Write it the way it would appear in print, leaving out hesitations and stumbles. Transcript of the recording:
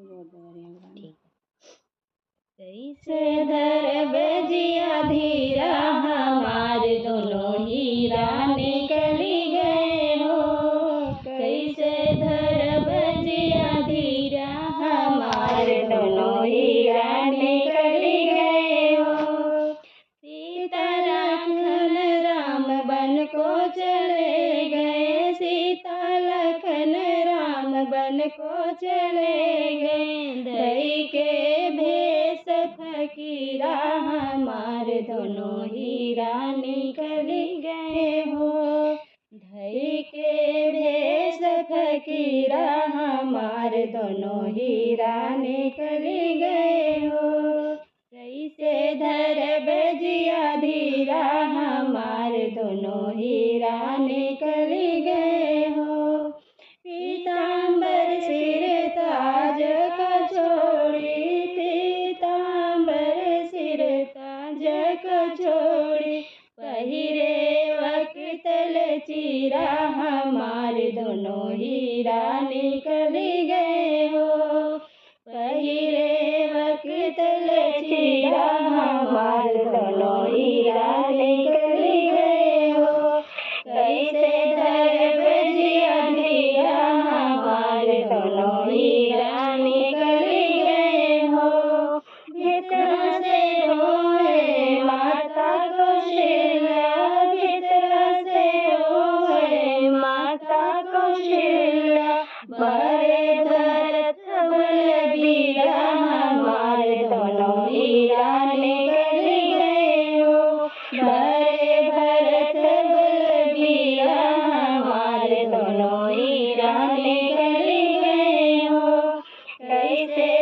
ठीक है। कैसे धर बजिया धीरा हमारे दोनों हीरा निकली गए हो। कैसे धर बजिया धीरा हमारे दोनों हीरा निकली गए हो। सीता लखन राम बन को चले गए, सीता लखन राम बन को चले गए। दई के भेष फकीरा हमारे दोनों हीरा निकली गए हो। धई के भेष फकीरा हमारे दोनों हीरा निकली गए हो। कैसे धर बजिया धीरा हमारे दोनों हीरा निकली गए हो। पीताम्बर सिर ताज का छोड़ी, पीताम्बर सिर ताज का छोड़ी। पहिरे वक्तल चीरा हमारे दोनों हीरा निकली गए हो। पहिरे वक्तल चीरा हमारे दोनों हीरा निकली गए हो। कैसे धर बजिया धीरा हमारे दोनों हीरा निकली गए हो। भितरा से रोए माता कौशल्या, भितरा से रोए माता कौशल्या। बरे भरत बलबीरा हमारे दोनों हीरा निकली गए हो। बरे भरत बलबीरा हमारे दोनों हीरा निकली गए हो। कैसे